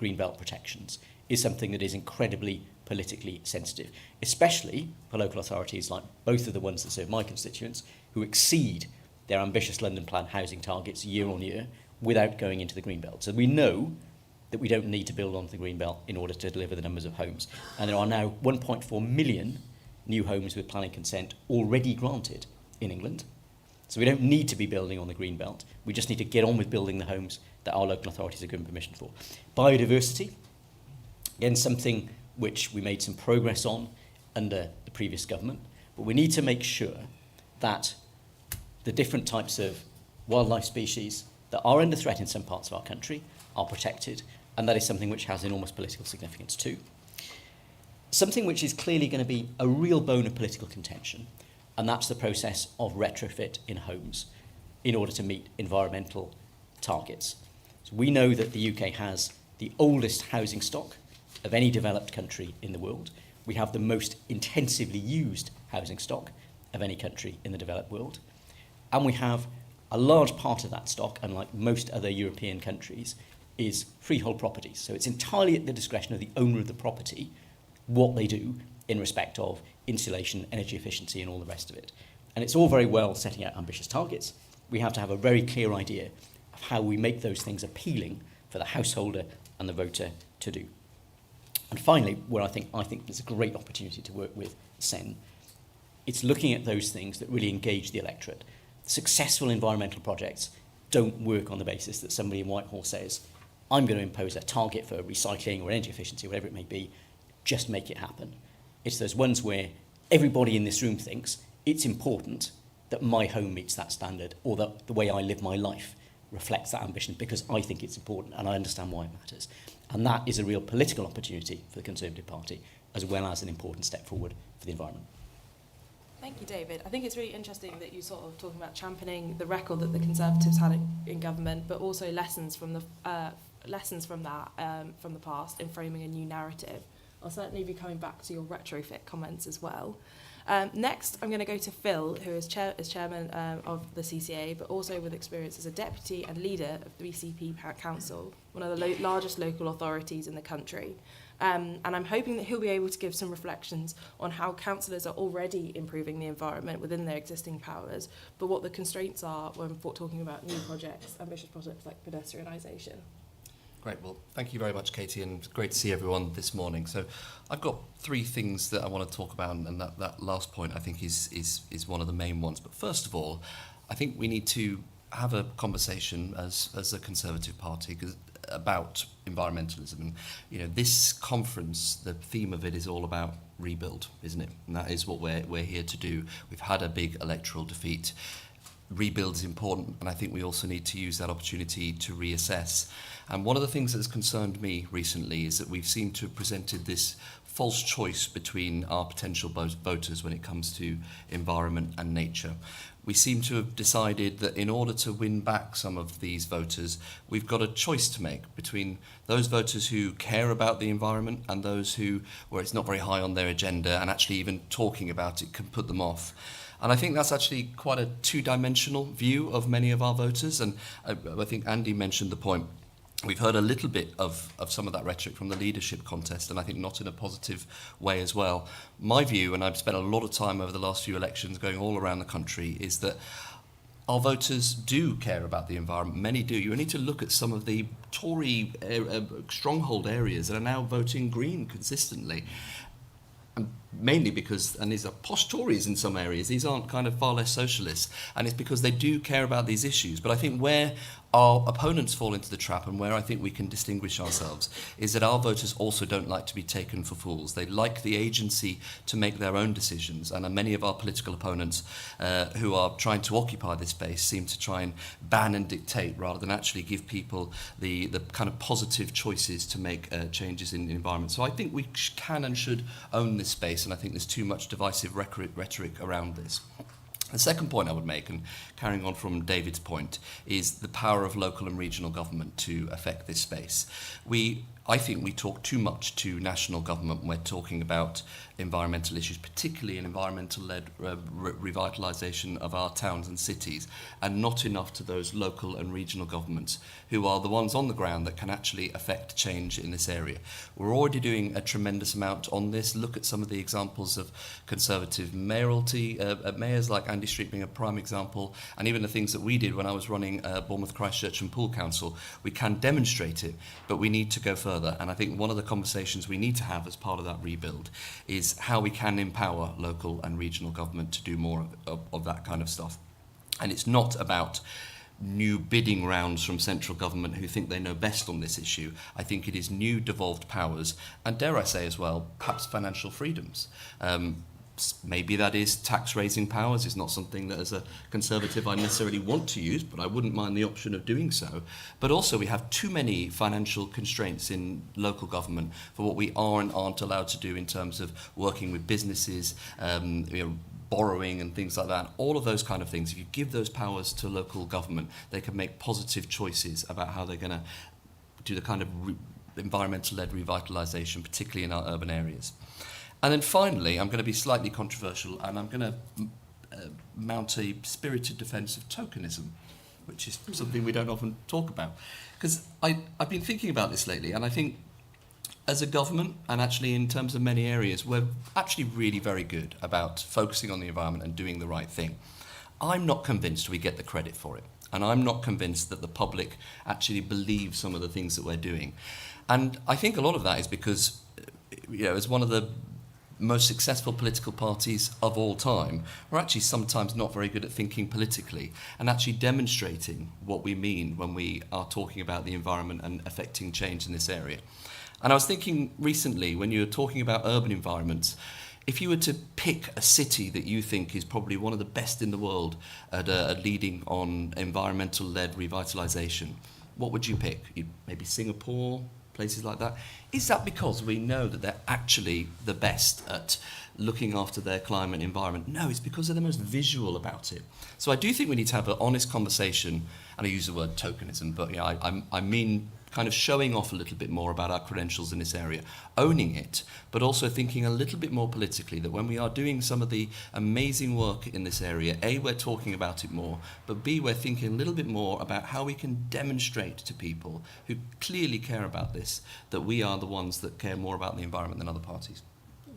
greenbelt protections is something that is incredibly politically sensitive, especially for local authorities like both of the ones that serve my constituents, who exceed their ambitious London Plan housing targets year on year without going into the greenbelt. So we know that we don't need to build onto the greenbelt in order to deliver the numbers of homes. And there are now 1.4 million new homes with planning consent already granted in England. So we don't need to be building on the greenbelt. We just need to get on with building the homes that our local authorities are given permission for. Biodiversity, again, something which we made some progress on under the previous government, but we need to make sure that the different types of wildlife species that are under threat in some parts of our country are protected, and that is something which has enormous political significance too. Something which is clearly going to be a real bone of political contention, and that's the process of retrofit in homes in order to meet environmental targets. So we know that the UK has the oldest housing stock of any developed country in the world. We have the most intensively used housing stock of any country in the developed world. And we have a large part of that stock, unlike most other European countries, is freehold properties. So it's entirely at the discretion of the owner of the property what they do in respect of insulation, energy efficiency, and all the rest of it. And it's all very well setting out ambitious targets. We have to have a very clear idea of how we make those things appealing for the householder and the voter to do. And finally, where I think there's a great opportunity to work with CEN, it's looking at those things that really engage the electorate. Successful environmental projects don't work on the basis that somebody in Whitehall says, I'm going to impose a target for recycling or energy efficiency, whatever it may be, just make it happen. It's those ones where everybody in this room thinks it's important that my home meets that standard, or that the way I live my life reflects that ambition, because I think it's important and I understand why it matters. And that is a real political opportunity for the Conservative Party, as well as an important step forward for the environment. Thank you, David. I think it's really interesting that you sort of talking about championing the record that the Conservatives had in government, but also lessons from the past in framing a new narrative. I'll certainly be coming back to your retrofit comments as well. Next, I'm going to go to Phil, who is chairman of the CCA, but also with experience as a deputy and leader of the BCP Council, one of the largest local authorities in the country. And I'm hoping that he'll be able to give some reflections on how councillors are already improving the environment within their existing powers, but what the constraints are when talking about new projects, ambitious projects like pedestrianisation. Great. Well, thank you very much, Katie, and great to see everyone this morning. So I've got three things that I want to talk about, and that last point I think is one of the main ones. But first of all, I think we need to have a conversation as a Conservative Party about environmentalism. And, you know, this conference, the theme of it is all about rebuild, isn't it? And that is what we're here to do. We've had a big electoral defeat. Rebuild is important, and I think we also need to use that opportunity to reassess. And one of the things that's concerned me recently is that we've seemed to have presented this false choice between our potential voters when it comes to environment and nature. We seem to have decided that in order to win back some of these voters, we've got a choice to make between those voters who care about the environment and those where it's not very high on their agenda, and actually even talking about it can put them off. And I think that's actually quite a two-dimensional view of many of our voters. And I think Andy mentioned the point. We've heard a little bit of some of that rhetoric from the leadership contest, and I think not in a positive way as well. My view, and I've spent a lot of time over the last few elections going all around the country, is that our voters do care about the environment. Many do. You need to look at some of the Tory stronghold areas that are now voting Green consistently. And mainly because, and these are posh Tories in some areas, these aren't kind of far less socialists, and it's because they do care about these issues. But I think where our opponents fall into the trap, and where I think we can distinguish ourselves, is that our voters also don't like to be taken for fools. They like the agency to make their own decisions, and many of our political opponents who are trying to occupy this space seem to try and ban and dictate rather than actually give people the kind of positive choices to make changes in the environment. So I think we can and should own this space, and I think there's too much divisive rhetoric around this. The second point I would make, and carrying on from David's point, is the power of local and regional government to affect this space. We I think we talk too much to national government when we're talking about environmental issues, particularly in environmental-led revitalisation of our towns and cities, and not enough to those local and regional governments who are the ones on the ground that can actually affect change in this area. We're already doing a tremendous amount on this. Look at some of the examples of Conservative mayoralty, mayors like Andy Street being a prime example, and even the things that we did when I was running Bournemouth, Christchurch and Poole Council. We can demonstrate it, but we need to go further. And I think one of the conversations we need to have as part of that rebuild is how we can empower local and regional government to do more of that kind of stuff. And it's not about new bidding rounds from central government who think they know best on this issue. I think it is new devolved powers, and dare I say as well, perhaps financial freedoms. Maybe that is tax-raising powers. It's not something that as a Conservative I necessarily want to use, but I wouldn't mind the option of doing so. But also we have too many financial constraints in local government for what we are and aren't allowed to do in terms of working with businesses, borrowing and things like that. All of those kind of things. If you give those powers to local government, they can make positive choices about how they're going to do the kind of environmental-led revitalisation, particularly in our urban areas. And then finally, I'm going to be slightly controversial, and I'm going to mount a spirited defence of tokenism, which is something we don't often talk about. Because I've been thinking about this lately, and I think as a government, and actually in terms of many areas, we're actually really very good about focusing on the environment and doing the right thing. I'm not convinced we get the credit for it, and I'm not convinced that the public actually believe some of the things that we're doing. And I think a lot of that is because, as one of the most successful political parties of all time, we're actually sometimes not very good at thinking politically and actually demonstrating what we mean when we are talking about the environment and affecting change in this area. And I was thinking recently, when you were talking about urban environments, if you were to pick a city that you think is probably one of the best in the world at leading on environmental-led revitalisation, what would you pick? Maybe Singapore, places like that. Is that because we know that they're actually the best at looking after their climate and environment? No, it's because they're the most visual about it. So I do think we need to have an honest conversation, and I use the word tokenism, but I mean kind of showing off a little bit more about our credentials in this area, owning it, but also thinking a little bit more politically that when we are doing some of the amazing work in this area, A, we're talking about it more, but B, we're thinking a little bit more about how we can demonstrate to people who clearly care about this that we are the ones that care more about the environment than other parties.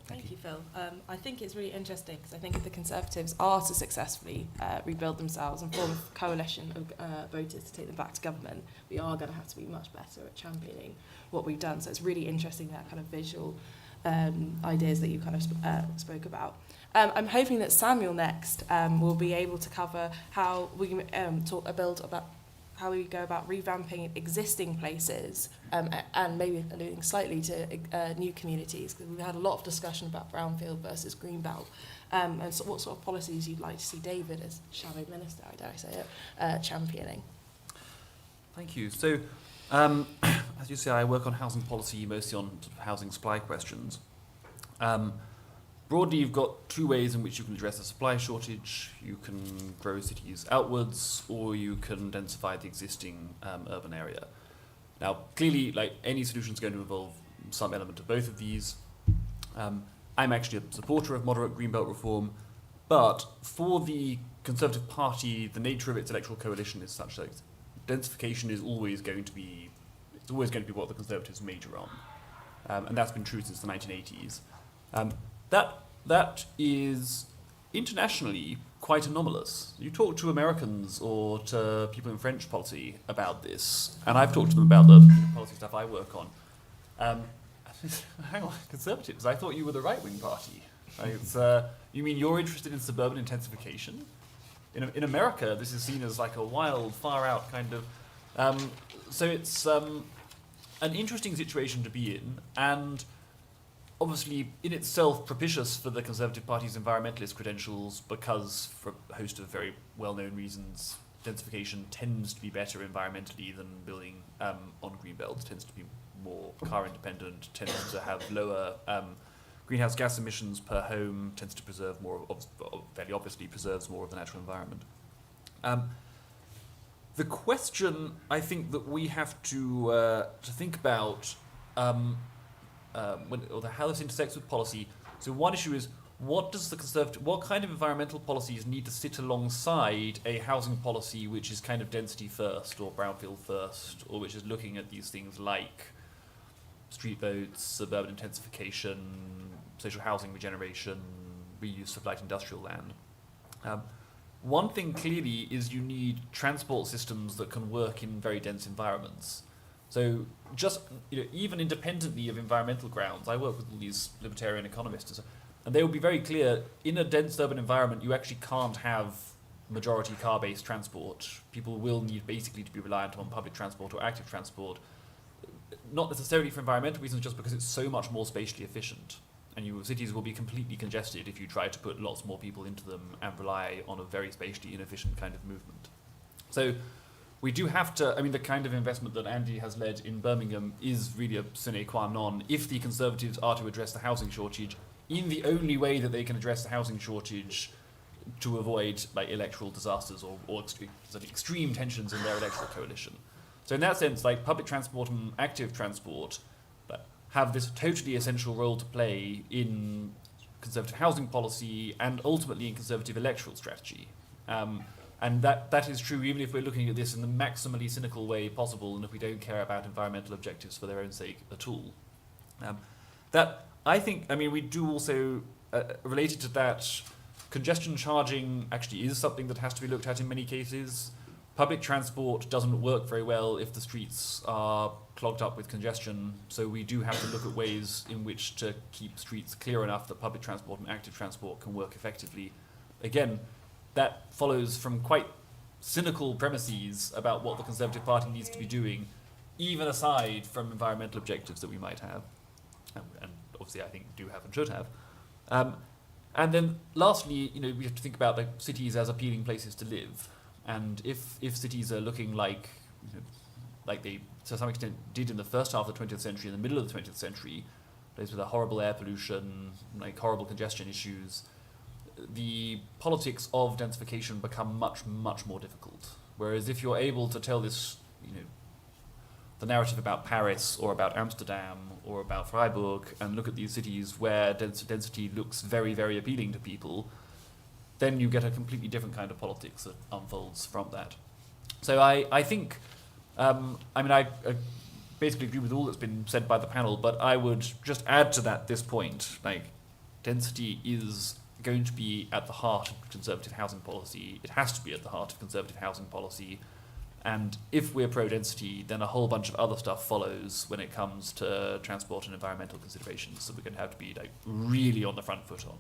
Thank you, Phil. I think it's really interesting because I think if the Conservatives are to successfully rebuild themselves and form a coalition of voters to take them back to government, we are going to have to be much better at championing what we've done. So it's really interesting, that kind of visual ideas that you kind of spoke about. I'm hoping that Samuel next will be able to cover how we can build about how we go about revamping existing places and maybe alluding slightly to new communities, because we've had a lot of discussion about brownfield versus greenbelt, and so what sort of policies you'd like to see David, as shadow minister, I dare say it, championing. Thank you. So, as you say, I work on housing policy, mostly on sort of housing supply questions. Broadly, you've got two ways in which you can address the supply shortage. You can grow cities outwards, or you can densify the existing urban area. Now, clearly, like any solution is going to involve some element of both of these. I'm actually a supporter of moderate greenbelt reform, but for the Conservative Party, the nature of its electoral coalition is such that densification is always going to be what the Conservatives major on, and that's been true since the 1980s. That is internationally quite anomalous. You talk to Americans or to people in French policy about this, and I've talked to them about the policy stuff I work on. Hang on, Conservatives, I thought you were the right-wing party. You mean you're interested in suburban intensification? In America, this is seen as like a wild, far-out kind of... so it's an interesting situation to be in, and obviously in itself propitious for the Conservative Party's environmentalist credentials, because for a host of very well-known reasons, densification tends to be better environmentally than building on green belts, tends to be more car independent, tends to have lower greenhouse gas emissions per home, tends to preserve more, fairly obviously preserves more of the natural environment. The question I think that we have to think about how this intersects with policy. So one issue is, what kind of environmental policies need to sit alongside a housing policy which is kind of density first or brownfield first, or which is looking at these things like street votes, suburban intensification, social housing regeneration, reuse of light industrial land. One thing clearly is you need transport systems that can work in very dense environments. So just, even independently of environmental grounds, I work with all these libertarian economists, and they will be very clear, in a dense urban environment, you actually can't have majority car-based transport. People will need basically to be reliant on public transport or active transport, not necessarily for environmental reasons, just because it's so much more spatially efficient. And cities will be completely congested if you try to put lots more people into them and rely on a very spatially inefficient kind of movement. So we do have to, the kind of investment that Andy has led in Birmingham is really a sine qua non if the Conservatives are to address the housing shortage in the only way that they can address the housing shortage to avoid electoral disasters or extreme tensions in their electoral coalition. So in that sense, public transport and active transport have this totally essential role to play in Conservative housing policy and ultimately in Conservative electoral strategy. And that is true even if we're looking at this in the maximally cynical way possible and if we don't care about environmental objectives for their own sake at all. We do also, related to that, congestion charging actually is something that has to be looked at in many cases. Public transport doesn't work very well if the streets are clogged up with congestion, so we do have to look at ways in which to keep streets clear enough that public transport and active transport can work effectively. Again, that follows from quite cynical premises about what the Conservative Party needs to be doing, even aside from environmental objectives that we might have, and obviously I think do have and should have. And then lastly, we have to think about cities as appealing places to live. And if cities are looking like they to some extent did in the first half of the 20th century, in the middle of the 20th century, places with a horrible air pollution, horrible congestion issues, the politics of densification become much, much more difficult. Whereas if you're able to tell this, the narrative about Paris or about Amsterdam or about Freiburg and look at these cities where density looks very, very appealing to people, then you get a completely different kind of politics that unfolds from that. So I think, I basically agree with all that's been said by the panel, but I would just add to that this point, density is going to be at the heart of Conservative housing policy. It has to be at the heart of Conservative housing policy. And if we're pro-density, then a whole bunch of other stuff follows when it comes to transport and environmental considerations that we're going to have to be really on the front foot on.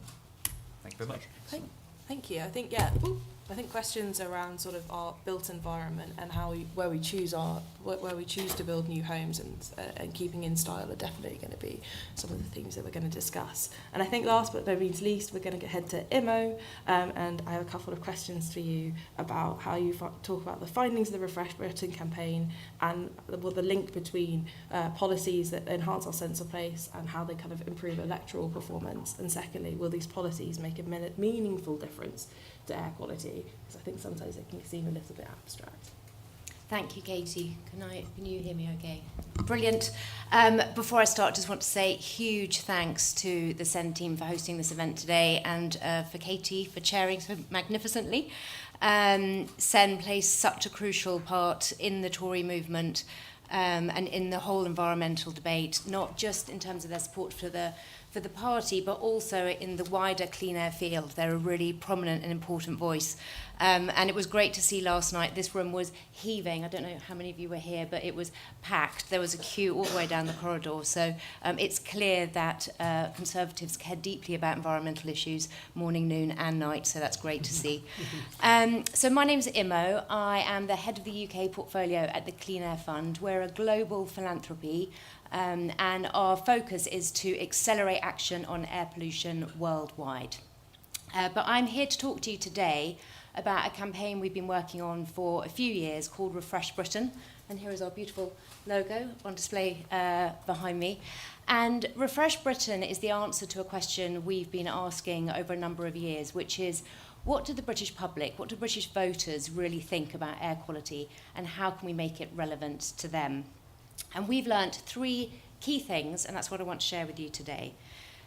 Thank you very much. Thank you. I think questions around sort of our built environment and where we choose to build new homes and keeping in style are definitely going to be some of the things that we're going to discuss. And I think last but no means least, we're going to head to Imo, and I have a couple of questions for you about how you talk about the findings of the Refresh Britain campaign and the link between policies that enhance our sense of place and how they kind of improve electoral performance. And secondly, will these policies make a meaningful difference to air quality? Because I think sometimes it can seem a little bit abstract. Thank you, Katie. Can you hear me okay? Brilliant. Before I start, just want to say huge thanks to the CEN team for hosting this event today and for Katie for chairing so magnificently. CEN plays such a crucial part in the Tory movement and in the whole environmental debate, not just in terms of their support for the party, but also in the wider clean air field. They're a really prominent and important voice. And it was great to see last night. This room was heaving. I don't know how many of you were here, but it was packed. There was a queue all the way down the corridor. So it's clear that Conservatives care deeply about environmental issues, morning, noon and night. So that's great to see. So my name's Imo. I am the head of the UK portfolio at the Clean Air Fund. We're a global philanthropy. And our focus is to accelerate action on air pollution worldwide. But I'm here to talk to you today about a campaign we've been working on for a few years called Refresh Britain. And here is our beautiful logo on display behind me. And Refresh Britain is the answer to a question we've been asking over a number of years, which is, what do the British public, what do British voters really think about air quality, and how can we make it relevant to them? And we've learnt three key things, and that's what I want to share with you today.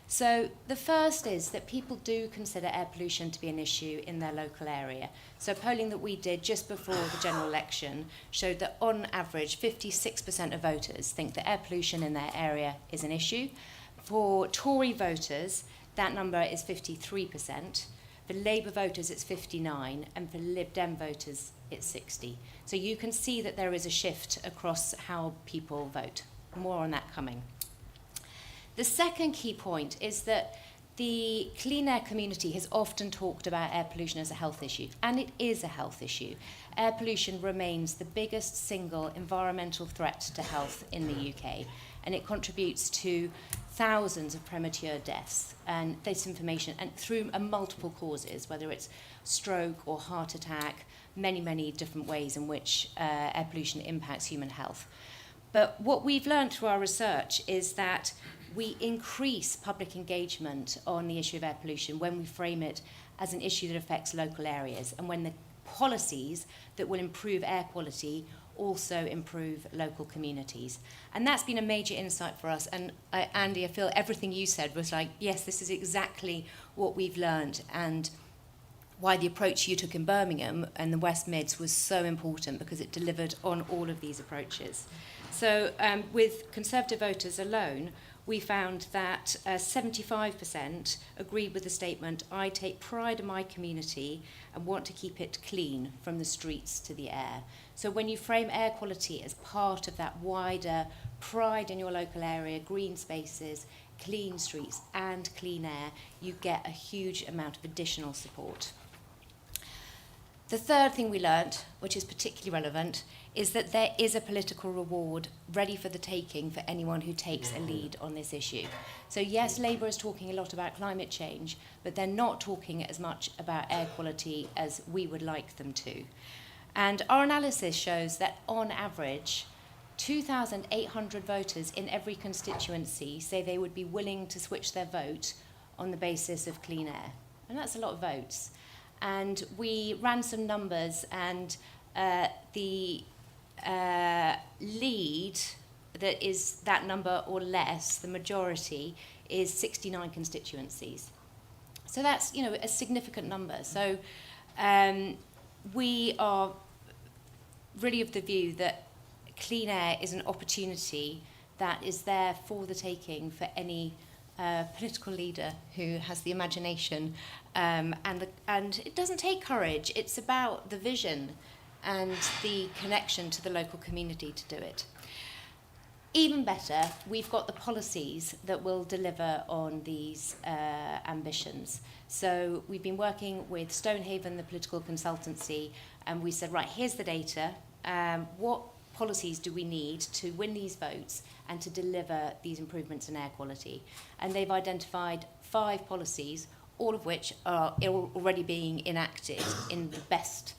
So the first is that people do consider air pollution to be an issue in their local area. So polling that we did just before the general election showed that on average 56% of voters think that air pollution in their area is an issue. For Tory voters, that number is 53%. For Labour voters, it's 59%, and for Lib Dem voters, it's 60%. So you can see that there is a shift across how people vote. More on that coming. The second key point is that the clean air community has often talked about air pollution as a health issue, and it is a health issue. Air pollution remains the biggest single environmental threat to health in the UK, and it contributes to thousands of premature deaths and this information, and through multiple causes, whether it's stroke or heart attack, many different ways in which air pollution impacts human health. But what we've learned through our research is that we increase public engagement on the issue of air pollution when we frame it as an issue that affects local areas, and when the policies that will improve air quality also improve local communities. And that's been a major insight for us. And Andy, I feel everything you said was like, yes, this is exactly what we've learned, and why the approach you took in Birmingham and the West Mids was so important, because it delivered on all of these approaches. So with Conservative voters alone, we found that 75% agreed with the statement, I take pride in my community and want to keep it clean from the streets to the air. So when you frame air quality as part of that wider pride in your local area, green spaces, clean streets and clean air, you get a huge amount of additional support. The third thing we learnt, which is particularly relevant, is that there is a political reward ready for the taking for anyone who takes a lead on this issue. So yes, Labour is talking a lot about climate change, but they're not talking as much about air quality as we would like them to. And our analysis shows that on average, 2,800 voters in every constituency say they would be willing to switch their vote on the basis of clean air. And that's a lot of votes. And we ran some numbers, and the lead that is that number or less, the majority, is 69 constituencies. So that's, you know, a significant number. So we are really of the view that clean air is an opportunity that is there for the taking for any political leader who has the imagination, and it doesn't take courage. It's about the vision and the connection to the local community to do it. Even better, we've got the policies that will deliver on these ambitions. So we've been working with Stonehaven, the political consultancy, and we said, right, here's the data. What policies do we need to win these votes and to deliver these improvements in air quality? And they've identified 5 policies, all of which are already being enacted in the best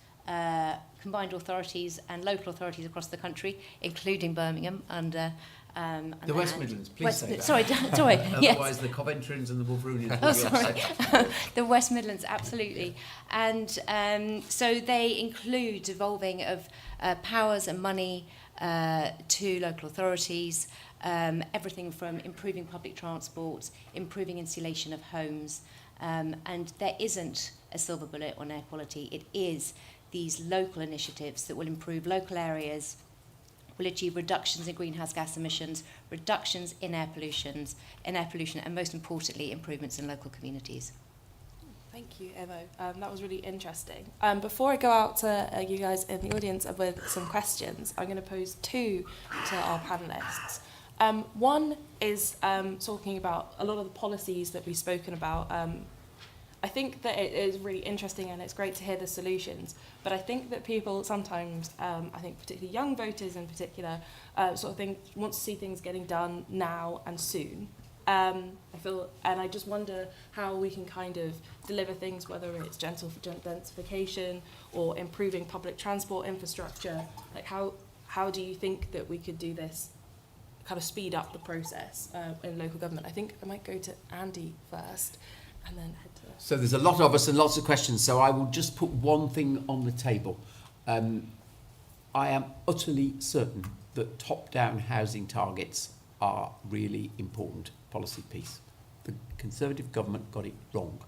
combined authorities and local authorities across the country, including Birmingham under the West Midlands, please say that. Sorry. Otherwise, the Coventrians and the Wolverinians will be upset. The West Midlands, absolutely. And so they include devolving of powers and money to local authorities, everything from improving public transport, improving insulation of homes, and there isn't a silver bullet on air quality. It is these local initiatives that will improve local areas, will achieve reductions in greenhouse gas emissions, reductions in air pollution, and most importantly, improvements in local communities. Thank you, Evo. That was really interesting. Before I go out to you guys in the audience with some questions, I'm going to pose 2 to our panellists. One is talking about a lot of the policies that we've spoken about. I think that it is really interesting and it's great to hear the solutions, but I think that people sometimes, I think particularly young voters in particular, sort of think, want to see things getting done now and soon. I just wonder how we can kind of deliver things, whether it's gentle densification or improving public transport infrastructure. Like how do you think that we could do this, kind of speed up the process in local government? I think I might go to Andy first and then head to... So there's a lot of us and lots of questions, so I will just put one thing on the table. I am utterly certain that top-down housing targets are really important policy piece. The Conservative government got it wrong.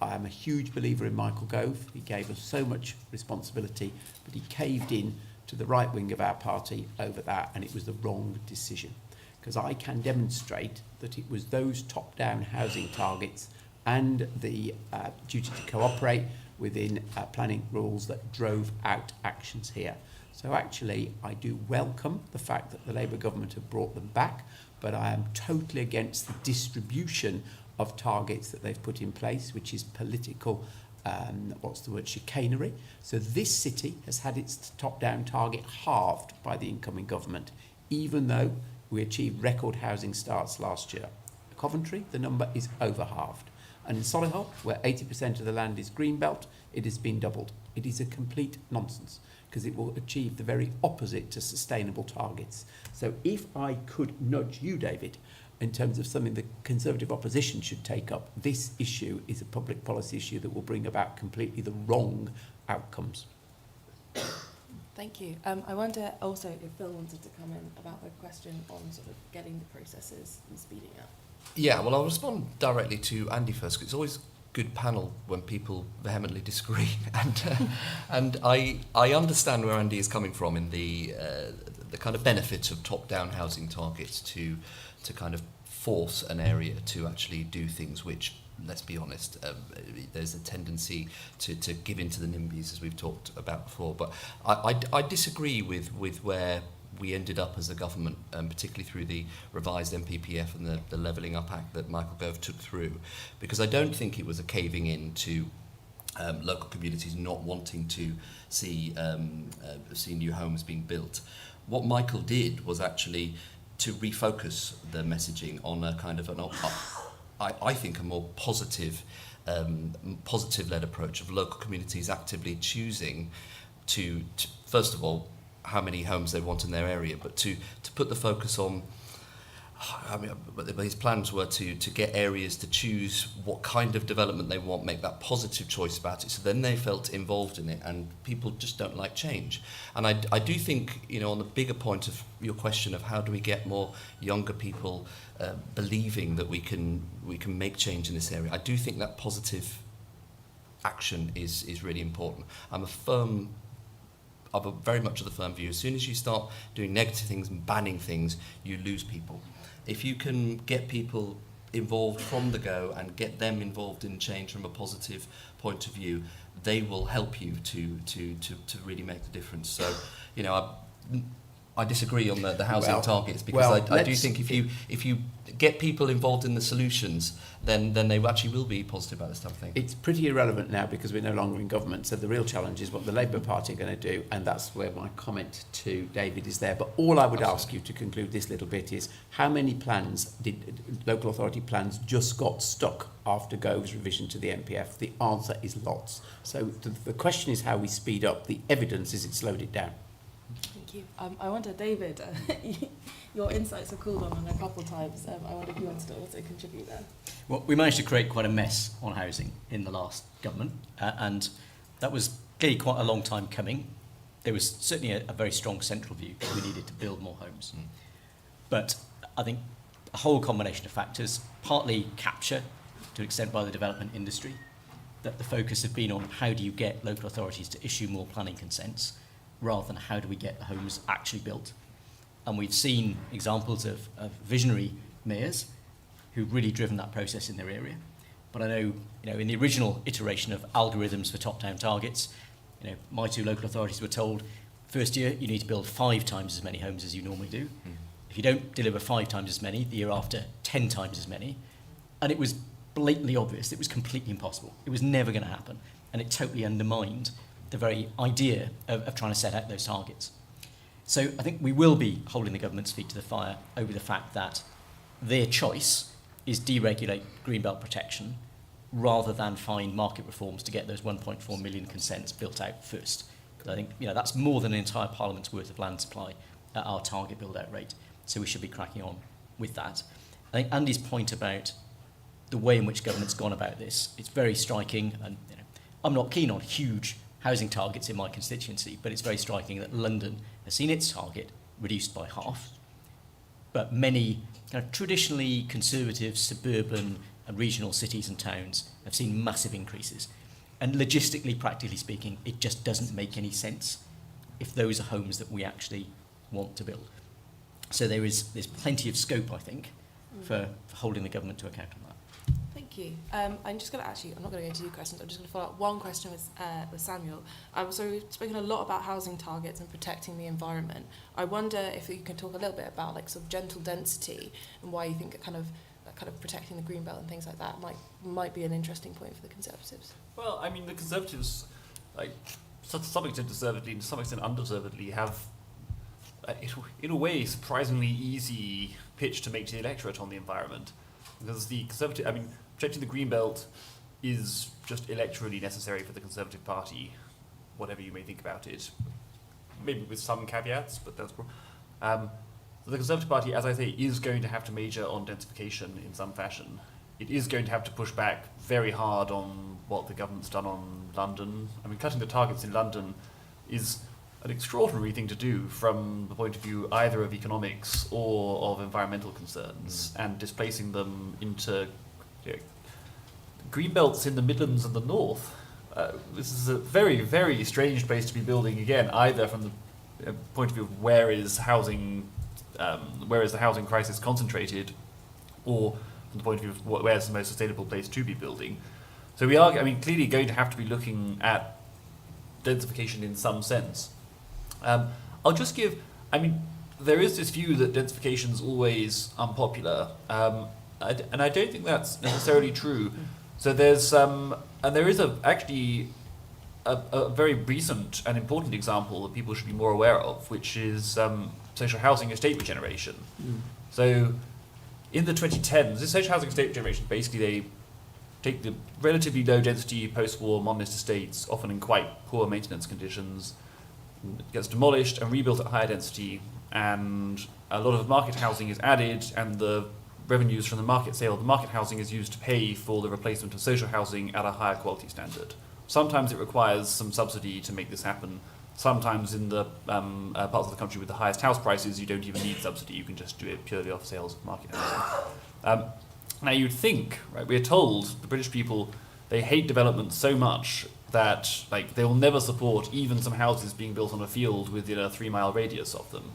I am a huge believer in Michael Gove. He gave us so much responsibility, but he caved in to the right wing of our party over that, and it was the wrong decision. Because I can demonstrate that it was those top-down housing targets and the duty to cooperate within planning rules that drove out actions here. So actually, I do welcome the fact that the Labour government have brought them back, but I am totally against the distribution of targets that they've put in place, which is political, chicanery. So this city has had its top-down target halved by the incoming government, even though we achieved record housing starts last year. Coventry, the number is over halved. And in Solihull, where 80% of the land is greenbelt, it has been doubled. It is a complete nonsense, because it will achieve the very opposite to sustainable targets. So if I could nudge you, David, in terms of something the Conservative opposition should take up, this issue is a public policy issue that will bring about completely the wrong outcomes. Thank you. I wonder also if Phil wanted to come in about the question on sort of getting the processes and speeding up. Yeah, well, I'll respond directly to Andy first, 'cause it's always good panel when people vehemently disagree, and I understand where Andy is coming from in the kind of benefit of top-down housing targets to kind of force an area to actually do things which, let's be honest, there's a tendency to give in to the NIMBYs, as we've talked about before. But I disagree with where we ended up as a government, particularly through the revised MPPF and the Levelling Up Act that Michael Gove took through, because I don't think it was a caving in to local communities not wanting to see new homes being built. What Michael did was actually to refocus the messaging on a kind of I think a more positive-led approach of local communities actively choosing to first of all how many homes they want in their area, but to put the focus on, I mean, his plans were to get areas to choose what kind of development they want, make that positive choice about it, so then they felt involved in it, and people just don't like change. And I do think, you know, on the bigger point of your question of how do we get more younger people believing that we can make change in this area, I do think that positive action is really important. I'm very much of the firm view, as soon as you start doing negative things and banning things, you lose people. If you can get people involved from the go and get them involved in change from a positive point of view, they will help you to really make the difference. So, you know, I disagree on the housing targets, because I do think if you get people involved in the solutions, then they actually will be positive about this type of thing. It's pretty irrelevant now because we're no longer in government, so the real challenge is what the Labour Party are going to do, and that's where my comment to David is there. But all I would ask you to conclude this little bit is, how many plans did local authority plans just got stuck after Gove's revision to the MPF? The answer is lots. So the question is how we speed up. The evidence is it slowed it down. Thank you. I wonder, David, your insights are called on a couple of times. I wonder if you wanted to also contribute there. Well, we managed to create quite a mess on housing in the last government, and that was clearly quite a long time coming. There was certainly a very strong central view that we needed to build more homes. But I think a whole combination of factors, partly capture to an extent by the development industry, that the focus had been on how do you get local authorities to issue more planning consents rather than how do we get the homes actually built. And we've seen examples of visionary mayors who've really driven that process in their area. But I know, in the original iteration of algorithms for top-down targets, my two local authorities were told, first year you need to build 5 times as many homes as you normally do. If you don't deliver 5 times as many, the year after 10 times as many. And it was blatantly obvious, it was completely impossible. It was never going to happen. And it totally undermined the very idea of trying to set out those targets. So I think we will be holding the government's feet to the fire over the fact that their choice is deregulate greenbelt protection rather than find market reforms to get those 1.4 million consents built out first. Because I think that's more than an entire parliament's worth of land supply at our target build-out rate. So we should be cracking on with that. I think Andy's point about the way in which government's gone about this, it's very striking, and I'm not keen on huge housing targets in my constituency, but it's very striking that London has seen its target reduced by half. but many kind of traditionally conservative suburban and regional cities and towns have seen massive increases. And logistically, practically speaking, it just doesn't make any sense if those are homes that we actually want to build. So there's plenty of scope, I think, for holding the government to account on that. Thank you. I'm just going to I'm not going to go into 2 questions. I'm just going to follow up one question with Samuel. So we've spoken a lot about housing targets and protecting the environment. I wonder if you can talk a little bit about like sort of gentle density and why you think that kind of protecting the green belt and things like that might be an interesting point for the Conservatives. Well, I mean, the Conservatives, like, to some extent deservedly and to some extent undeservedly, have, in a way, surprisingly easy pitch to make to the electorate on the environment. Because the Conservative, I mean, protecting the green belt is just electorally necessary for the Conservative Party, whatever you may think about it. Maybe with some caveats, but that's... the Conservative Party, as I say, is going to have to major on densification in some fashion. It is going to have to push back very hard on what the government's done on London. I mean, cutting the targets in London is an extraordinary thing to do from the point of view either of economics or of environmental concerns, and displacing them into green belts in the Midlands and the North. This is a very, very strange place to be building, again, either from the point of view of where is the housing crisis concentrated, or from the point of view of where's the most sustainable place to be building. So we are, I mean, clearly going to have to be looking at densification in some sense. I'll just give, I mean, there is this view that densification is always unpopular, and I don't think that's necessarily true. So there's, and there is actually a very recent and important example that people should be more aware of, which is social housing estate regeneration. So in the 2010s, this social housing estate regeneration, basically they take the relatively low density post-war modernist estates, often in quite poor maintenance conditions, gets demolished and rebuilt at higher density, and a lot of market housing is added, and the revenues from the market sale of the market housing is used to pay for the replacement of social housing at a higher quality standard. Sometimes it requires some subsidy to make this happen. Sometimes in the parts of the country with the highest house prices, you don't even need subsidy. You can just do it purely off sales of market housing. Now you'd think, right, we're told, the British people, they hate development so much that like they will never support even some houses being built on a field within a 3-mile radius of them.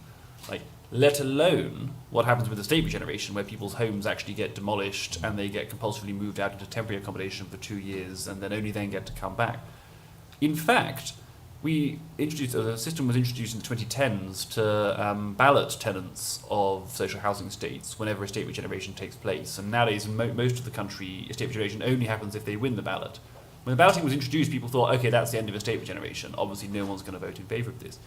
Like, let alone what happens with estate regeneration, where people's homes actually get demolished and they get compulsively moved out into temporary accommodation for 2 years and then only then get to come back. In fact, a system was introduced in the 2010s to ballot tenants of social housing estates whenever estate regeneration takes place. And nowadays, in most of the country, estate regeneration only happens if they win the ballot. When the balloting was introduced, people thought, okay, that's the end of estate regeneration. Obviously, no one's going to vote in favour of this.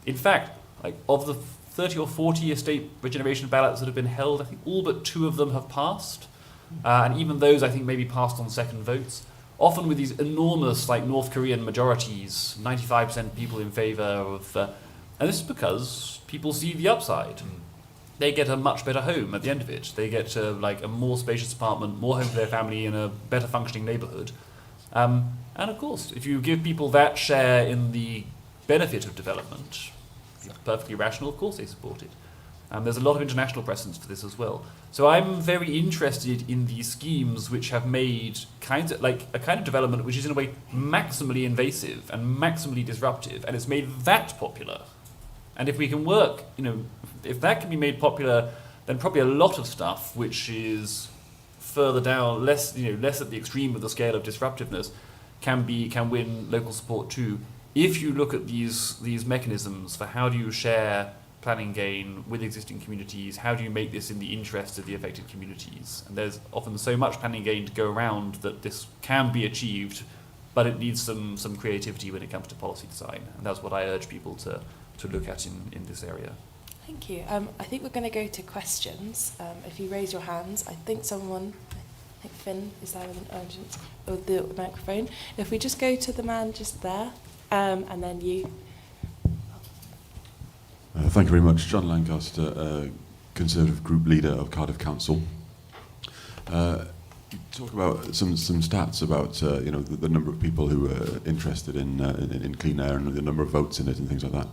In fact, like of the 30 or 40 estate regeneration ballots that have been held, I think all but 2 of them have passed. And even those, I think, maybe passed on second votes. Often with these enormous, like North Korean majorities, 95% people in favour of... and this is because people see the upside. They get a much better home at the end of it. They get like a more spacious apartment, more home for their family in a better functioning neighbourhood. And of course, if you give people that share in the benefit of development, it's perfectly rational, of course they support it. There's a lot of international precedents for this as well. So I'm very interested in these schemes which have made kinds of, like a kind of development which is in a way maximally invasive and maximally disruptive, and it's made that popular. And if we can work, if that can be made popular, then probably a lot of stuff which is further down, less at the extreme of the scale of disruptiveness, can win local support too. If you look at these mechanisms for how do you share planning gain with existing communities, how do you make this in the interest of the affected communities? And there's often so much planning gain to go around that this can be achieved, but it needs some creativity when it comes to policy design. And that's what I urge people to look at in this area. Thank you. I think we're going to go to questions. If you raise your hands, I think Finn is there with an urgent, with the microphone. If we just go to the man just there, and then you. Thank you very much. John Lancaster, Conservative Group Leader of Cardiff Council. You talk about some stats about the number of people who are interested in clean air and the number of votes in it and things like that.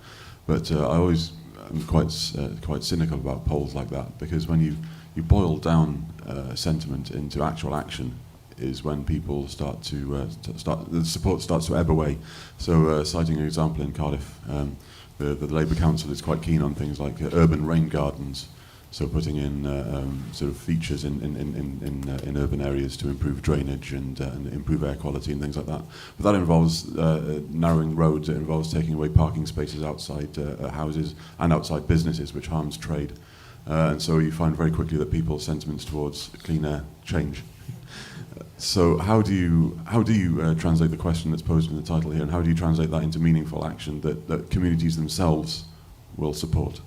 But I always I'm quite cynical about polls like that, because when you boil down sentiment into actual action, is when people the support starts to ebb away. So, citing an example in Cardiff, the Labour Council is quite keen on things like urban rain gardens. So putting in sort of features in urban areas to improve drainage and improve air quality and things like that. But that involves narrowing roads, it involves taking away parking spaces outside houses and outside businesses, which harms trade. And so you find very quickly that people's sentiments towards clean air change. So how do you translate the question that's posed in the title here, and how do you translate that into meaningful action that communities themselves will support?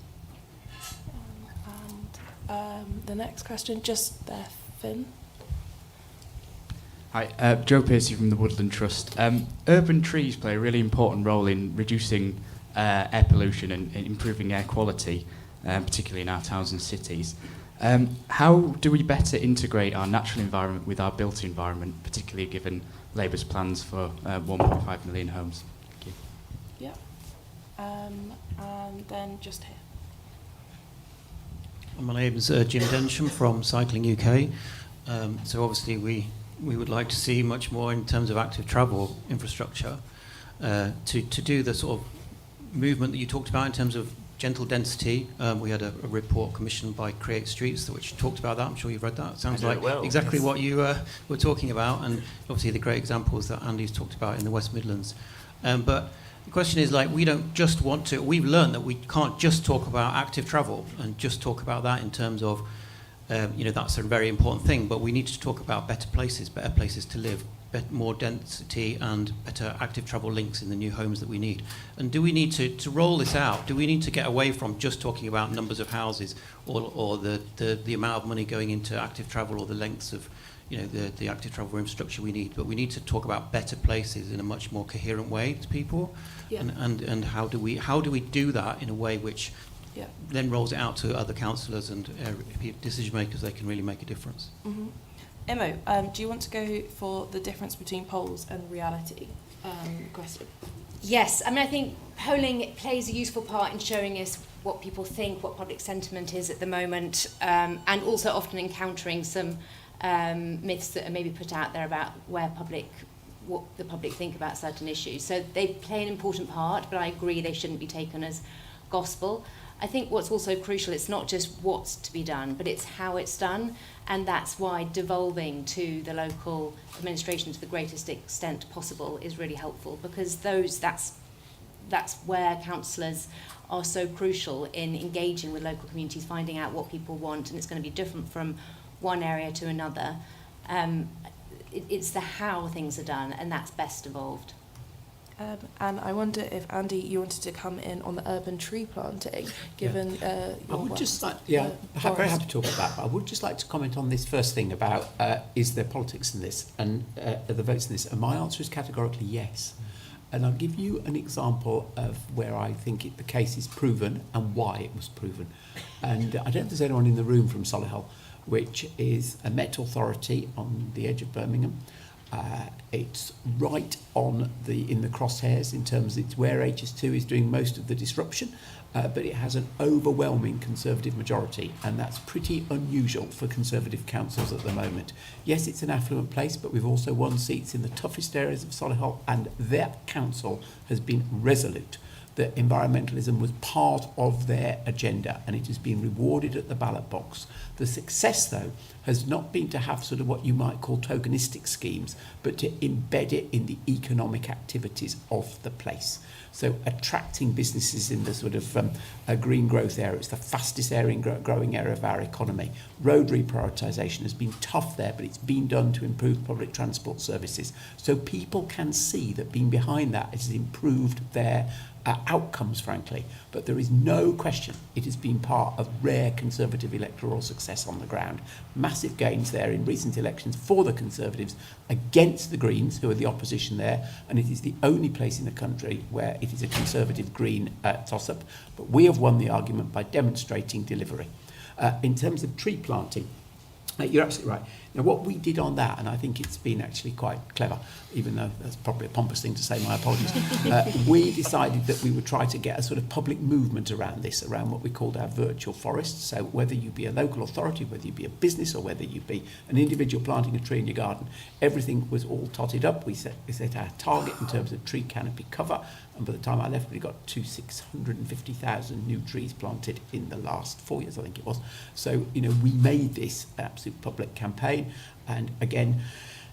The next question, just there, Finn. Hi, Joe Piercy from the Woodland Trust. Urban trees play a really important role in reducing air pollution and improving air quality, particularly in our towns and cities. How do we better integrate our natural environment with our built environment, particularly given Labour's plans for 1.5 million homes? Thank you. Yeah. And then just here. My name's Jim Densham from Cycling UK. So obviously we would like to see much more in terms of active travel infrastructure to do the sort of movement that you talked about in terms of gentle density. We had a report commissioned by Create Streets which talked about that. I'm sure you've read that. It sounds like exactly what you were talking about, and obviously the great examples that Andy's talked about in the West Midlands. But the question is, like, we don't just want to, we've learned that we can't just talk about active travel and just talk about that in terms of, that's a very important thing, but we need to talk about better places to live, more density and better active travel links in the new homes that we need. And do we need to roll this out? Do we need to get away from just talking about numbers of houses or the amount of money going into active travel or the lengths of the active travel infrastructure we need, but we need to talk about better places in a much more coherent way to people. Yeah. And how do we do that in a way which then rolls it out to other councillors and decision makers? They can really make a difference. Mm-hmm. Imo, do you want to go for the difference between polls and reality question? Yes, I mean, I think polling plays a useful part in showing us what people think, what public sentiment is at the moment, and also often encountering some myths that are maybe put out there about what the public think about certain issues. So they play an important part, but I agree they shouldn't be taken as gospel. I think what's also crucial, it's not just what's to be done, but it's how it's done, and that's why devolving to the local administration to the greatest extent possible is really helpful, because that's where councillors are so crucial in engaging with local communities, finding out what people want, and it's going to be different from one area to another. It's the how things are done, and that's best evolved. And I wonder if, Andy, you wanted to come in on the urban tree planting, given your I would work. just like, I'm very happy to talk about that, but I would just like to comment on this first thing about is there politics in this and are there votes in this? And my answer is categorically yes. And I'll give you an example of where I think the case is proven and why it was proven. And I don't know if there's anyone in the room from Solihull, which is a Met Authority on the edge of Birmingham. It's right in the crosshairs in terms of it's where HS2 is doing most of the disruption, but it has an overwhelming Conservative majority, and that's pretty unusual for Conservative councils at the moment. Yes, it's an affluent place, but we've also won seats in the toughest areas of Solihull, and that council has been resolute that environmentalism was part of their agenda, and it has been rewarded at the ballot box. The success, though, has not been to have sort of what you might call tokenistic schemes, but to embed it in the economic activities of the place. So attracting businesses in the sort of green growth area, it's the fastest growing area of our economy. Road reprioritisation has been tough there, but it's been done to improve public transport services. So people can see that being behind that has improved their outcomes, frankly. But there is no question it has been part of rare Conservative electoral success on the ground. Massive gains there in recent elections for the Conservatives against the Greens, who are the opposition there, and it is the only place in the country where it is a Conservative-Green toss-up. But we have won the argument by demonstrating delivery. In terms of tree planting, You're absolutely right. Now, what we did on that, and I think it's been actually quite clever, even though that's probably a pompous thing to say, my apologies, we decided that we would try to get a sort of public movement around this, around what we called our virtual forests. So whether you be a local authority, whether you be a business, or whether you be an individual planting a tree in your garden, everything was all totted up. We set our target in terms of tree canopy cover, and by the time I left, we got to 650,000 new trees planted in the last 4 years, I think it was. So, we made this absolute public campaign. And again,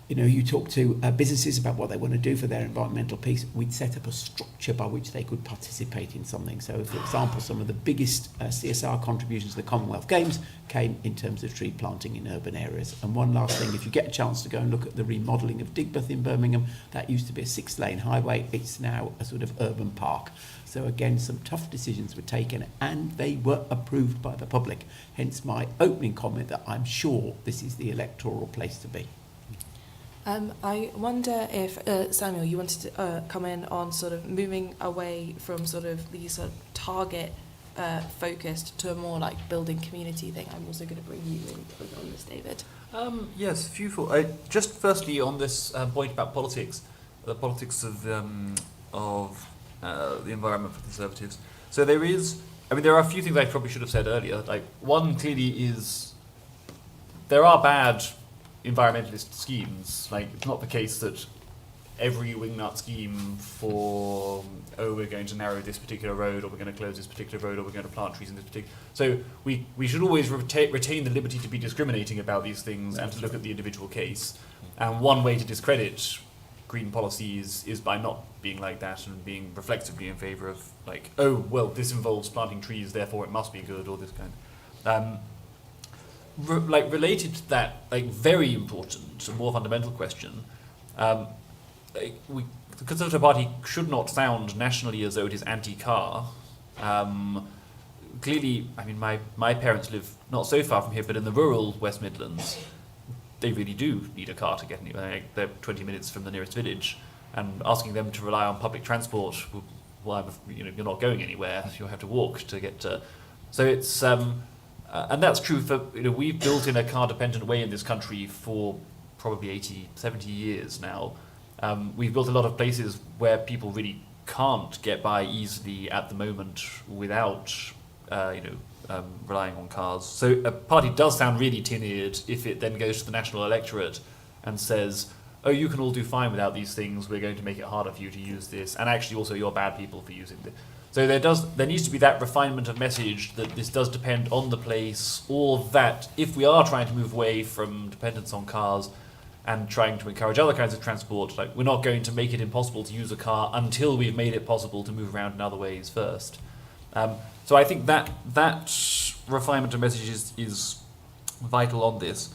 you talk to businesses about what they want to do for their environmental piece. We'd set up a structure by which they could participate in something. So, for example, some of the biggest CSR contributions to the Commonwealth Games came in terms of tree planting in urban areas. And one last thing, if you get a chance to go and look at the remodelling of Digbeth in Birmingham, that used to be a 6-lane highway. It's now a sort of urban park. So again, some tough decisions were taken and they were approved by the public. Hence my opening comment that I'm sure this is the electoral place to be. I wonder if, Samuel, you wanted to come in on sort of moving away from sort of these sort of target focused to a more like building community thing. I'm also going to bring you in on this, David. Yes, a few thoughts. Just firstly on this point about politics, the politics of the environment for Conservatives. So there are a few things I probably should have said earlier. Like, one clearly is there are bad environmentalist schemes. Like, it's not the case that every wingnut scheme for, we're going to narrow this particular road, or we're going to close this particular road, or we're going to plant trees in this particular... So we should always retain the liberty to be discriminating about these things and to look at the individual case. And one way to discredit green policies is by not being like that and being reflexively in favour of, like, this involves planting trees, therefore it must be good, or this kind. Related to that, very important, more fundamental question, the Conservative Party should not sound nationally as though it is anti-car. Clearly, my parents live not so far from here, but in the rural West Midlands, they really do need a car to get anywhere. They're 20 minutes from the nearest village, and asking them to rely on public transport, you're not going anywhere. You'll have to walk to get to... So it's... and that's true for, we've built in a car-dependent way in this country for probably 80, 70 years now. We've built a lot of places where people really can't get by easily at the moment without, relying on cars. So a party does sound really tin-eared if it then goes to the national electorate and says, you can all do fine without these things, we're going to make it harder for you to use this, and actually also you're bad people for using this. So there needs to be that refinement of message that this does depend on the place, or that if we are trying to move away from dependence on cars and trying to encourage other kinds of transport, we're not going to make it impossible to use a car until we've made it possible to move around in other ways first. So I think that refinement of message is vital on this.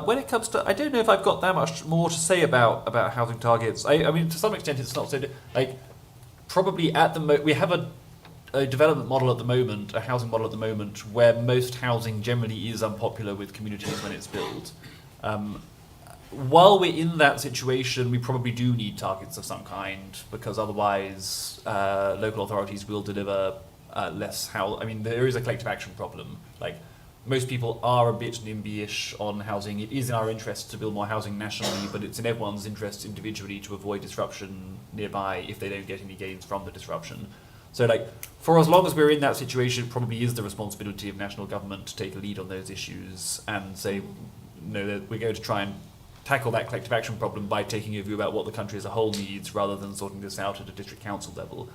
When it comes to, I don't know if I've got that much more to say about housing targets. I mean, to some extent, it's not so probably we have a development model at the moment, a housing model at the moment, where most housing generally is unpopular with communities when it's built. While we're in that situation, we probably do need targets of some kind, because otherwise local authorities will deliver less housing. There is a collective action problem. Most people are a bit NIMBY-ish on housing. It is in our interest to build more housing nationally, but it's in everyone's interest individually to avoid disruption nearby if they don't get any gains from the disruption. So, for as long as we're in that situation, it probably is the responsibility of national government to take a lead on those issues and say, no, that we're going to try and tackle that collective action problem by taking a view about what the country as a whole needs, rather than sorting this out at a district council level.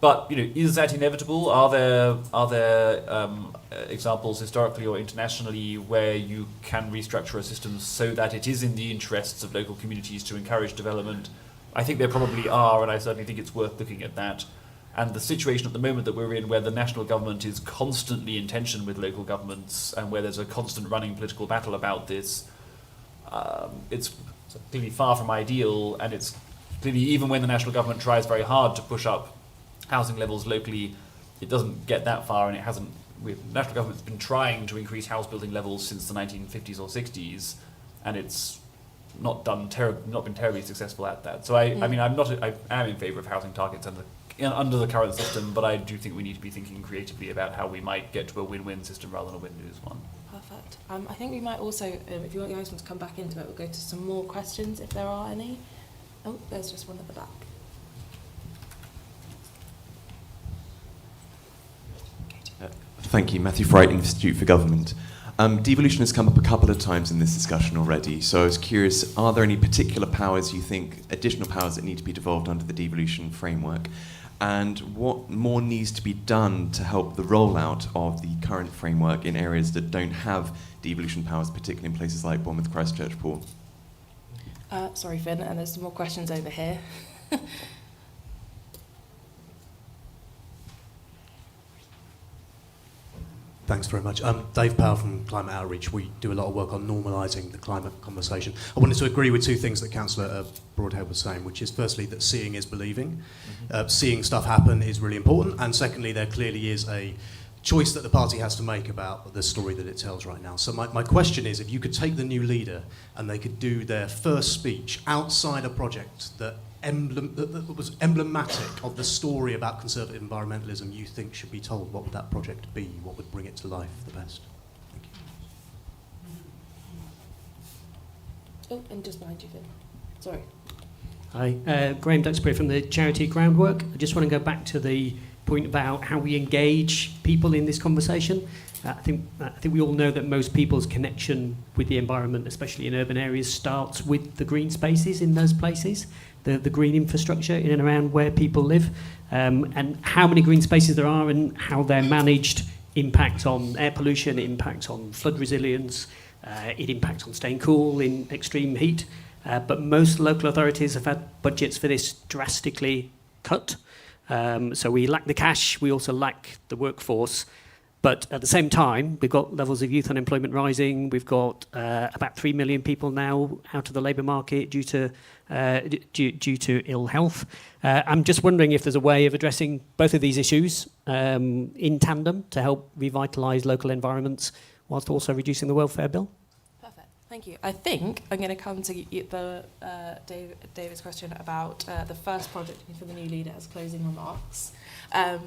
But is that inevitable? Are there examples historically or internationally where you can restructure a system so that it is in the interests of local communities to encourage development? I think there probably are, and I certainly think it's worth looking at that. And the situation at the moment that we're in, where the national government is constantly in tension with local governments, and where there's a constant running political battle about this, it's clearly far from ideal, and it's clearly, even when the national government tries very hard to push up housing levels locally, it doesn't get that far, and it hasn't. The national government's been trying to increase house building levels since the 1950s or 60s, and it's not been terribly successful at that. So I am in favour of housing targets under the current system, but I do think we need to be thinking creatively about how we might get to a win-win system rather than a win-lose one. Perfect. I think we might also, if you guys want to come back into it, we'll go to some more questions if there are any. Oh, there's just one at the back. Thank you. Matthew Fright, Institute for Government. Devolution has come up a couple of times in this discussion already, so I was curious, are there any particular powers you think, additional powers that need to be devolved under the devolution framework? And what more needs to be done to help the rollout of the current framework in areas that don't have devolution powers, particularly in places like Bournemouth, Christchurch, Paul? Sorry, Finn, and there's some more questions over here. Thanks very much. Dave Powell from Climate Outreach. We do a lot of work on normalising the climate conversation. I wanted to agree with two things that Councillor Broadhead was saying, which is firstly that seeing is believing. Seeing stuff happen is really important, and secondly there clearly is a choice that the party has to make about the story that it tells right now. So my question is, if you could take the new leader and they could do their first speech outside a project that was emblematic of the story about conservative environmentalism you think should be told, what would that project be? What would bring it to life the best? Thank you. Oh, and just behind you, Finn. Sorry. Hi, Graham Duxbury from the charity Groundwork. I just want to go back to the point about how we engage people in this conversation. I think we all know that most people's connection with the environment, especially in urban areas, starts with the green spaces in those places, the green infrastructure in and around where people live, and how many green spaces there are and how they're managed impacts on air pollution, it impacts on flood resilience, it impacts on staying cool in extreme heat. But most local authorities have had budgets for this drastically cut. So we lack the cash, we also lack the workforce. But at the same time, we've got levels of youth unemployment rising. We've got about 3 million people now out of the labour market due to ill health. I'm just wondering if there's a way of addressing both of these issues in tandem to help revitalise local environments whilst also reducing the welfare bill. Perfect. Thank you. I think I'm going to come to David's question about the first project for the new leader as closing remarks.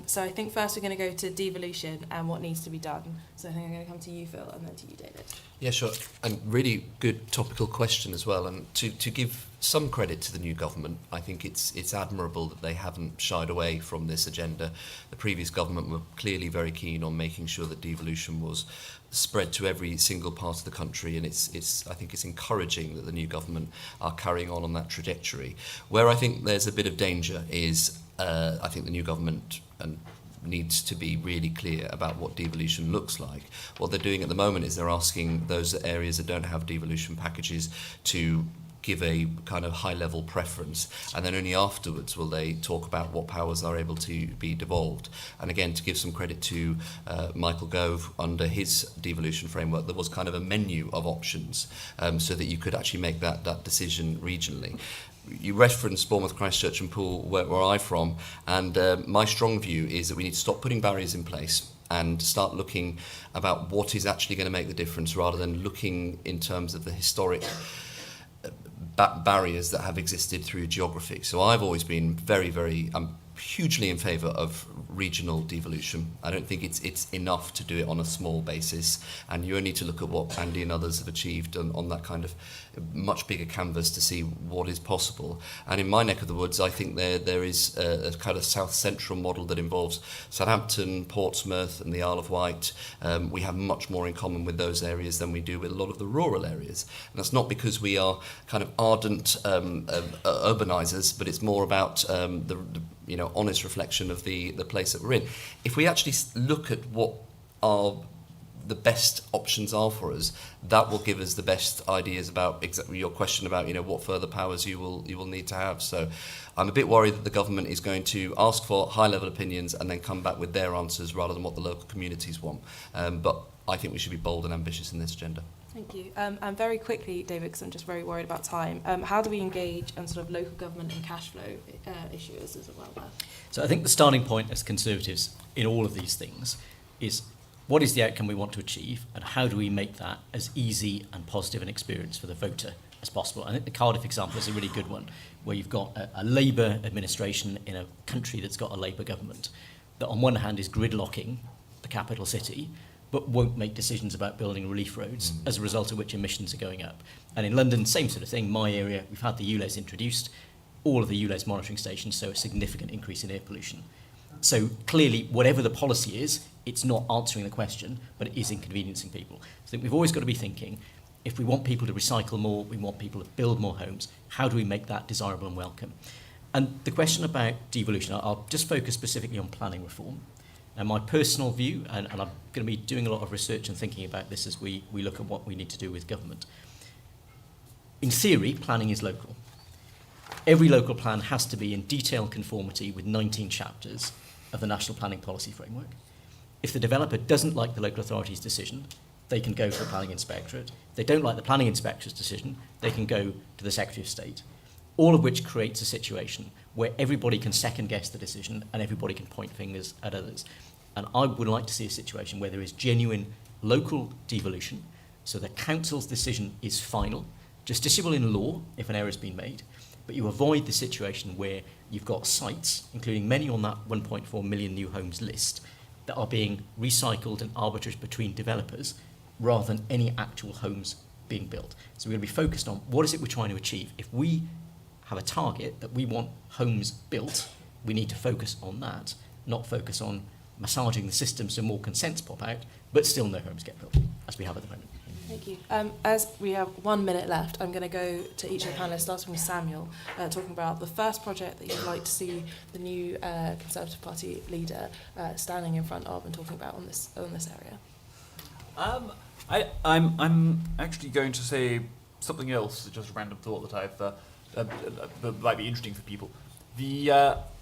So I think first we're going to go to devolution and what needs to be done. So I think I'm going to come to you, Phil, and then to you, David. Yeah, sure. And really good topical question as well. And to give some credit to the new government, I think it's admirable that they haven't shied away from this agenda. The previous government were clearly very keen on making sure that devolution was spread to every single part of the country, and I think it's encouraging that the new government are carrying on that trajectory. Where I think there's a bit of danger is I think the new government needs to be really clear about what devolution looks like. What they're doing at the moment is they're asking those areas that don't have devolution packages to give a kind of high-level preference, and then only afterwards will they talk about what powers are able to be devolved. And again, to give some credit to Michael Gove, under his devolution framework, there was kind of a menu of options so that you could actually make that decision regionally. You referenced Bournemouth, Christchurch and Poole, where I'm from, and my strong view is that we need to stop putting barriers in place and start looking about what is actually going to make the difference, rather than looking in terms of the historic barriers that have existed through geography. So I've always been very, hugely in favour of regional devolution. I don't think it's enough to do it on a small basis, and you only need to look at what Andy and others have achieved on that kind of much bigger canvas to see what is possible. And in my neck of the woods, I think there is a kind of south central model that involves Southampton, Portsmouth and the Isle of Wight. We have much more in common with those areas than we do with a lot of the rural areas, and that's not because we are kind of ardent urbanisers, but it's more about the honest reflection of the place that we're in. If we actually look at what the best options are for us, that will give us the best ideas about exactly your question about what further powers you will need to have. So I'm a bit worried that the government is going to ask for high level opinions and then come back with their answers rather than what the local communities want. But I think we should be bold and ambitious in this agenda. Thank you. And very quickly, David, because I'm just very worried about time, how do we engage on sort of local government and cash flow issues as well there? So I think the starting point as Conservatives in all of these things is what is the outcome we want to achieve, and how do we make that as easy and positive an experience for the voter as possible. I think the Cardiff example is a really good one, where you've got a Labour administration in a country that's got a Labour government that on one hand is gridlocking the capital city, but but won't make decisions about building relief roads, as a result of which emissions are going up. And in London, same sort of thing. My area, we've had the ULEZ introduced, all of the ULEZ monitoring stations show a significant increase in air pollution. So clearly, whatever the policy is, it's not answering the question, but it is inconveniencing people. So I think we've always got to be thinking, if we want people to recycle more, we want people to build more homes, how do we make that desirable and welcome? And the question about devolution, I'll just focus specifically on planning reform. And my personal view, and I'm going to be doing a lot of research and thinking about this as we look at what we need to do with government. In theory, planning is local. Every local plan has to be in detailed conformity with 19 chapters of the National Planning Policy Framework. If the developer doesn't like the local authority's decision, they can go to the planning inspectorate. If they don't like the planning inspector's decision, they can go to the Secretary of State. All of which creates a situation where everybody can second guess the decision and everybody can point fingers at others. And I would like to see a situation where there is genuine local devolution, so the council's decision is final, justiciable in law if an error has been made, but you avoid the situation where you've got sites, including many on that 1.4 million new homes list, that are being recycled and arbitraged between developers rather than any actual homes being built. So we're going to be focused on what is it we're trying to achieve. If we have a target that we want homes built, we need to focus on that, not focus on massaging the system so more consents pop out, but still no homes get built, as we have at the moment. Thank you. As we have 1 minute left, I'm going to go to each of the panellists, starting with Samuel, talking about the first project that you'd like to see the new Conservative Party leader standing in front of and talking about on this area. I'm actually going to say something else, just a random thought that that might be interesting for people.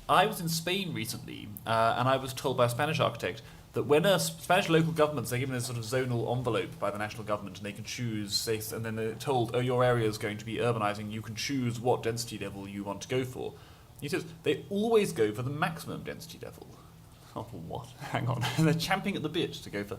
I was in Spain recently, and I was told by a Spanish architect that when a Spanish local governments are given a sort of zonal envelope by the national government and they can choose, and then they're told, oh, your area is going to be urbanising, you can choose what density level you want to go for. He says they always go for the maximum density level. Oh, what? Hang on. They're champing at the bit to go for...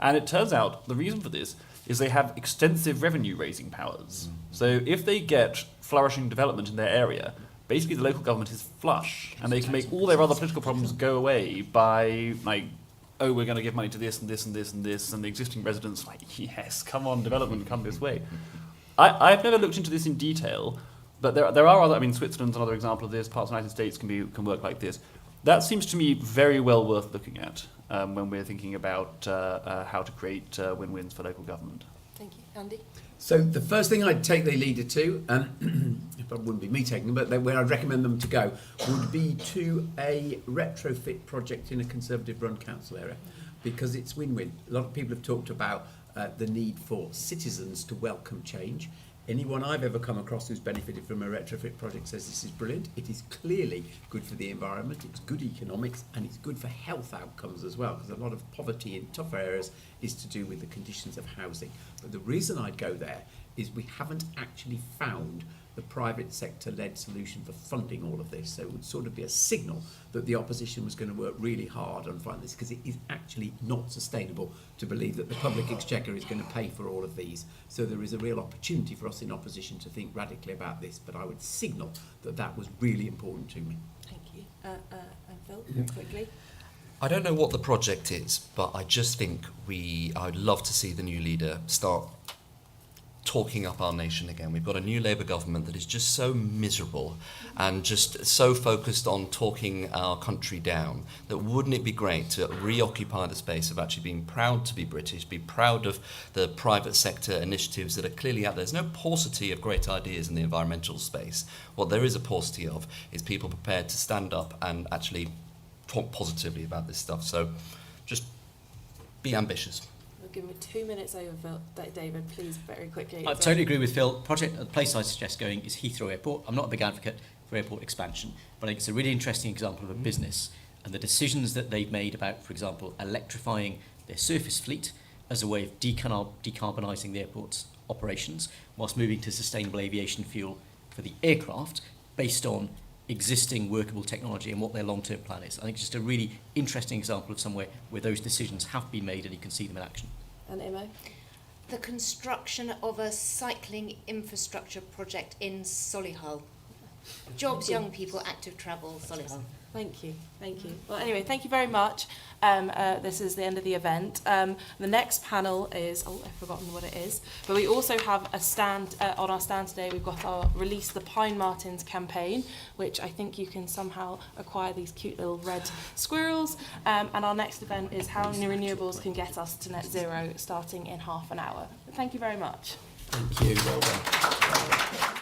And it turns out the reason for this is they have extensive revenue-raising powers. So if they get flourishing development in their area, basically the local government is flush, and they can make all their other political problems go away by, like, oh, we're going to give money to this and this and this and this, and the existing residents are like, yes, come on, development, come this way. I've never looked into this in detail, but there are other, I mean, Switzerland's another example of this, parts of the United States can work like this. That seems to me very well worth looking at when we're thinking about how to create win-wins for local government. Thank you. Andy? So the first thing I'd take the leader to, and it probably wouldn't be me taking them, but where I'd recommend them to go, would be to a retrofit project in a Conservative-run council area, because it's win-win. A lot of people have talked about the need for citizens to welcome change. Anyone I've ever come across who's benefited from a retrofit project says this is brilliant. It is clearly good for the environment, it's good economics, and it's good for health outcomes as well, because a lot of poverty in tougher areas is to do with the conditions of housing. But the reason I'd go there is we haven't actually found the private sector-led solution for funding all of this. So it would sort of be a signal that the opposition was going to work really hard on funding this, because it is actually not sustainable to believe that the public exchequer is going to pay for all of these. So there is a real opportunity for us in opposition to think radically about this, but I would signal that that was really important to me. Thank you. And Phil, quickly. I don't know what the project is, but I just think I'd love to see the new leader start talking up our nation again. We've got a new Labour government that is just so miserable and just so focused on talking our country down that wouldn't it be great to reoccupy the space of actually being proud to be British, be proud of the private sector initiatives that are clearly out there. There's no paucity of great ideas in the environmental space. What there is a paucity of is people prepared to stand up and actually talk positively about this stuff. So just be ambitious. Give me 2 minutes over, Phil. David, please, very quickly. I totally agree with Phil. The place I suggest going is Heathrow Airport. I'm not a big advocate for airport expansion, but I think it's a really interesting example of a business and the decisions that they've made about, for example, electrifying their surface fleet as a way of decarbonising the airport's operations, whilst moving to sustainable aviation fuel for the aircraft based on existing workable technology and what their long-term plan is. I think it's just a really interesting example of somewhere where those decisions have been made and you can see them in action. And Imo? The construction of a cycling infrastructure project in Solihull. Jobs, young people, active travel, Solihull. Thank you, thank you. Well, anyway, thank you very much. This is the end of the event. The next panel is, I've forgotten what it is, but we also have a stand, on our stand today, we've got our Release the Pine Martins campaign, which I think you can somehow acquire these cute little red squirrels. And our next event is how new renewables can get us to net zero, starting in half an hour. Thank you very much. Thank you. Well done.